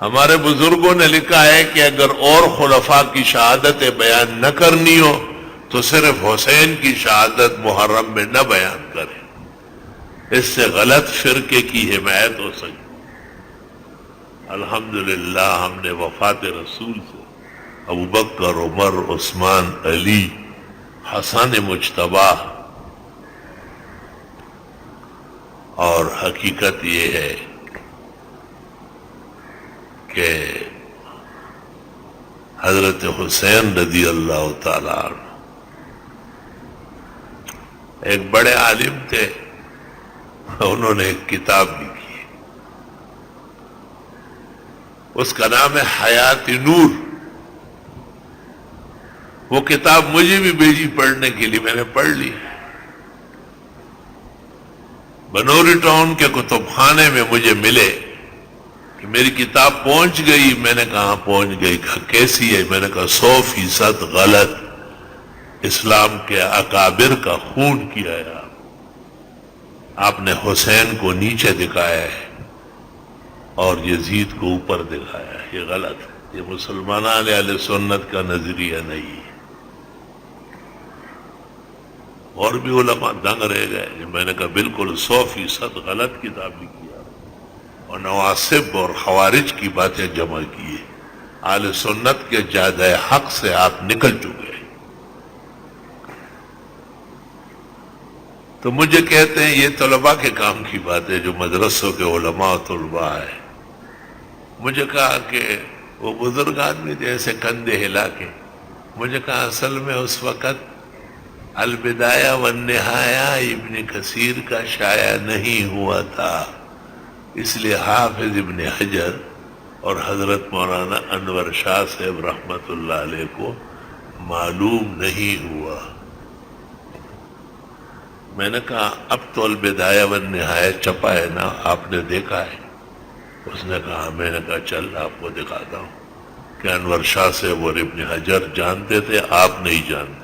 ہمارے بزرگوں نے لکھا ہے کہ اگر اور خلفاء کی شہادتیں بیان نہ کرنی ہو تو صرف حسین کی شہادت محرم میں نہ بیان کریں، اس سے غلط فرقے کی حمایت ہو سکتی۔ الحمدللہ ہم نے وفات رسول سے ابوبکر، عمر، عثمان، علی، حسن مجتبی، اور حقیقت یہ ہے کہ حضرت حسین رضی اللہ تعالی عنہ ایک بڑے عالم تھے، انہوں نے ایک کتاب لکھی، اس کا نام ہے حیات نور۔ وہ کتاب مجھے بھی بھیجی پڑھنے کے لیے، میں نے پڑھ لی۔ بنوری ٹاؤن کے کتب خانے میں مجھے ملے کہ میری کتاب پہنچ گئی۔ میں نے کہا پہنچ گئی، کہا کیسی ہے؟ میں نے کہا 100% غلط، اسلام کے اکابر کا خون کیا ہے، آپ نے حسین کو نیچے دکھایا ہے اور یزید کو اوپر دکھایا ہے، یہ غلط ہے، یہ مسلمانان اہل سنت کا نظریہ نہیں ہے۔ اور بھی علماء دنگ رہ گئے۔ میں نے کہا بالکل 100% غلط کتاب لکھی ہے، اور نواسب اور خوارج کی باتیں جمع کی ہے۔ اہل سنت کے جادہ حق سے آپ نکل چکے ہیں۔ تو مجھے کہتے ہیں یہ طلباء کے کام کی بات ہے جو مدرسوں کے علماء و طلباء ہیں۔ مجھے کہا کہ وہ بزرگ آدمی تھے ایسے کندھے ہلا کے، مجھے کہا اصل میں اس وقت البدایہ والنہایہ ابن کثیر کا شائع نہیں ہوا تھا، اس لیے حافظ ابن حجر اور حضرت مولانا انور شاہ صاحب رحمت اللہ علیہ کو معلوم نہیں ہوا۔ میں نے کہا اب تو البدایہ والنہایہ چھپا ہے نا، آپ نے دیکھا ہے؟ اس نے کہا، میں نے کہا چل آپ کو دکھاتا ہوں کہ انور شاہ صاحب اور ابن حجر جانتے تھے، آپ نہیں جانتے۔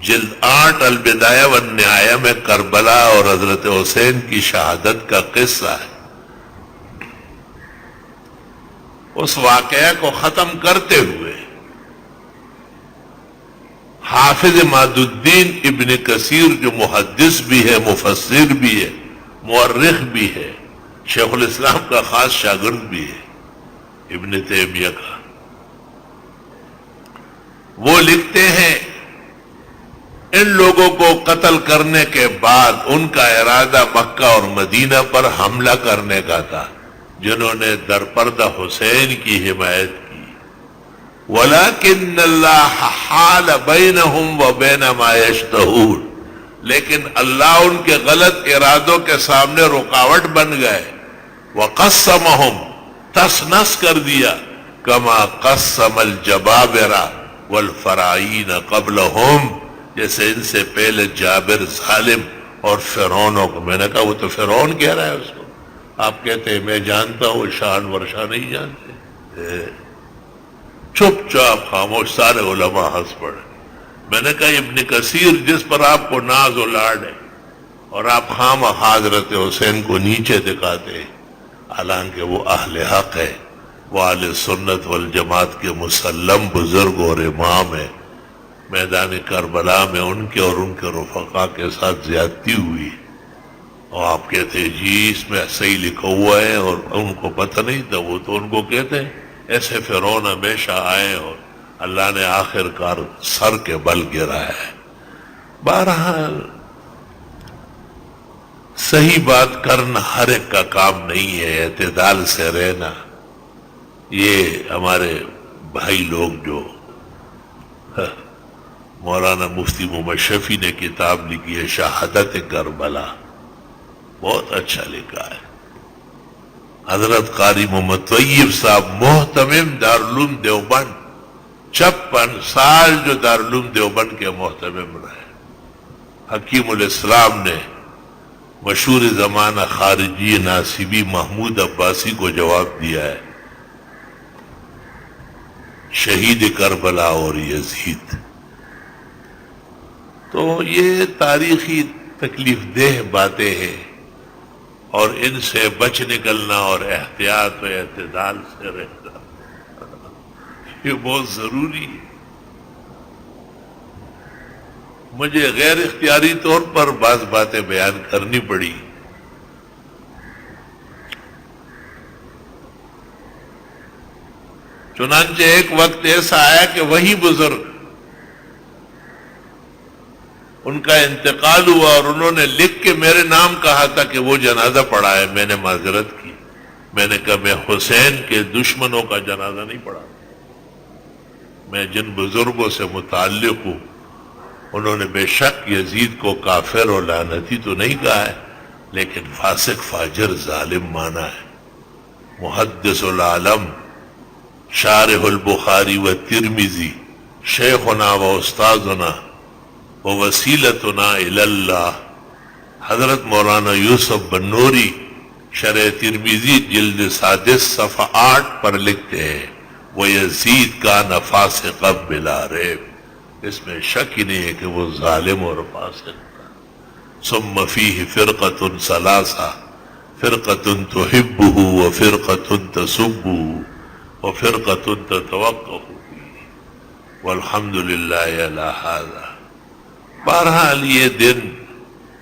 جلد 8 البدایہ والنہایہ میں کربلا اور حضرت حسین کی شہادت کا قصہ ہے۔ اس واقعہ کو ختم کرتے ہوئے حافظ ماد الدین ابن کثیر جو محدث بھی ہے، مفسر بھی ہے، مورخ بھی ہے، شیخ الاسلام کا خاص شاگرد بھی ہے، ابن تیمیہ کا، وہ لکھتے ہیں ان لوگوں کو قتل کرنے کے بعد ان کا ارادہ مکہ اور مدینہ پر حملہ کرنے کا تھا، جنہوں نے درپردہ حسین کی حمایت کی۔ وَلَكِنَّ اللَّهَ حَالَ بَيْنَهُمْ وَبَيْنَ مَا يَشْتَهُونَ، لیکن اللہ ان کے غلط ارادوں کے سامنے رکاوٹ بن گئے۔ وَقَسَّمَهُمْ تس نس کر دیا، كَمَا قَسَّمَ الْجَبَابِرَ وَالْفَرَعِينَ قَبْلَهُمْ، جیسے ان سے پہلے جابر ظالم اور فرعونوں کو۔ میں نے کہا وہ تو فرعون کہہ رہا ہے اس کو، آپ کہتے ہیں میں جانتا ہوں، شان ورشا نہیں جانتے۔ چپ چاپ خاموش، سارے علماء ہنس پڑے۔ میں نے کہا ابن کثیر جس پر آپ کو ناز و لاڈ ہے اور آپ خواہ حضرت حسین کو نیچے دکھاتے ہیں، حالانکہ وہ اہل حق ہے، وہ اہل سنت والجماعت کے مسلم بزرگ اور امام ہے۔ میدان کربلا میں ان کے اور ان کے رفقا کے ساتھ زیادتی ہوئی، اور آپ کہتے ہیں جی اس میں صحیح لکھا ہوا ہے، اور ان کو پتہ نہیں تھا، وہ تو ان کو کہتے ہیں ایسے فرعون ہمیشہ آئے اور اللہ نے آخر کار سر کے بل گرا ہے۔ بہرحال صحیح بات کرنا ہر ایک کا کام نہیں ہے، اعتدال سے رہنا۔ یہ ہمارے بھائی لوگ جو مولانا مفتی محمد شفیع نے کتاب لکھی ہے شہادت کربلا، بہت اچھا لکھا ہے۔ حضرت قاری محمد طیب صاحب محتمم دارالعلوم دیوبند، 56 سال جو دارالعلوم دیوبند کے محتمم رہے۔ حکیم الاسلام نے مشہور زمانہ خارجی ناصبی محمود عباسی کو جواب دیا ہے، شہید کربلا اور یزید۔ تو یہ تاریخی تکلیف دہ باتیں ہیں، اور ان سے بچ نکلنا اور احتیاط و اعتدال سے رہنا یہ بہت ضروری ہے۔ مجھے غیر اختیاری طور پر بعض باتیں بیان کرنی پڑی۔ چنانچہ ایک وقت ایسا آیا کہ وہی بزرگ ان کا انتقال ہوا اور انہوں نے لکھ کے میرے نام کہا تھا کہ وہ جنازہ پڑھا ہے۔ میں نے معذرت کی، میں نے کہا میں حسین کے دشمنوں کا جنازہ نہیں پڑھا، میں جن بزرگوں سے متعلق ہوں انہوں نے بے شک یزید کو کافر اور لعنتی تو نہیں کہا ہے، لیکن فاسق فاجر ظالم مانا ہے۔ محدث العالم شارح البخاری و ترمذی شیخنا و استاذنا و وسیلتنا الی اللہ حضرت مولانا یوسف بنوری شرح ترمذی جلد 7 صفحہ 8 پر لکھتے ہیں وہ یزید کا فاسق بلا ریب، اس میں شک ہی نہیں ہے کہ وہ ظالم اور فاسق تھا۔ ثم فیہ فرقۃ ثلاثہ فرقۃ تحبہ وفرقۃ تسبہ وفرقۃ تتوقف فیہ والحمد للہ علی ھذا۔ بہرحال یہ دن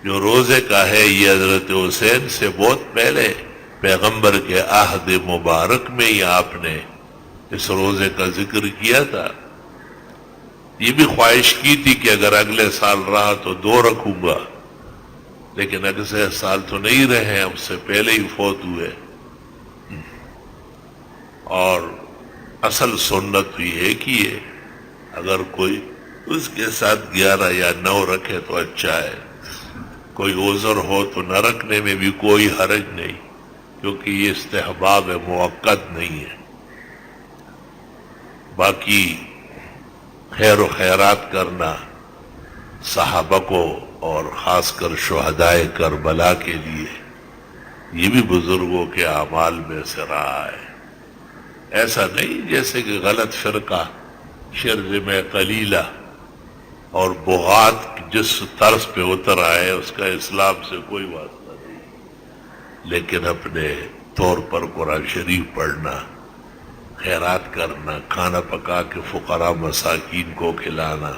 جو روزے کا ہے یہ حضرت حسین سے بہت پہلے پیغمبر کے عہد مبارک میں ہی آپ نے اس روزے کا ذکر کیا تھا۔ یہ بھی خواہش کی تھی کہ اگر اگلے سال رہا تو 2 رکھوں گا، لیکن اگلے سال تو نہیں رہے، اب سے پہلے ہی فوت ہوئے۔ اور اصل سنت تو یہ ایک ہی ہے، اگر کوئی اس کے ساتھ 11 یا 9 رکھے تو اچھا ہے، کوئی عذر ہو تو نہ رکھنے میں بھی کوئی حرج نہیں، کیونکہ یہ استحباب موقت نہیں ہے۔ باقی خیر و خیرات کرنا صحابہ کو اور خاص کر شہدائے کربلا کے لیے یہ بھی بزرگوں کے اعمال میں سے رہا ہے۔ ایسا نہیں جیسے کہ غلط فرقہ شرذم قلیلہ اور بغات جس طرز پہ اتر آئے اس کا اسلام سے کوئی واسطہ نہیں، لیکن اپنے طور پر قرآن شریف پڑھنا، خیرات کرنا، کھانا پکا کے فقراء مساکین کو کھلانا،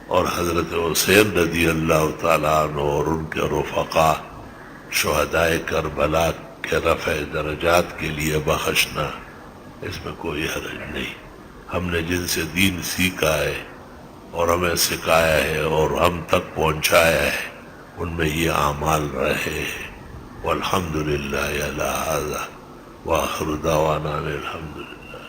اور حضرت حسین رضی اللہ تعالیٰ عنہ اور ان کے رفقا شہدائے کربلا کے رفع درجات کے لیے بخشنا، اس میں کوئی حرج نہیں۔ ہم نے جن سے دین سیکھا ہے اور ہمیں سکھایا ہے اور ہم تک پہنچایا ہے ان میں یہ اعمال رہے ہیں۔ والحمد للہ علی ھذا وآخر دعوانا الحمد للہ۔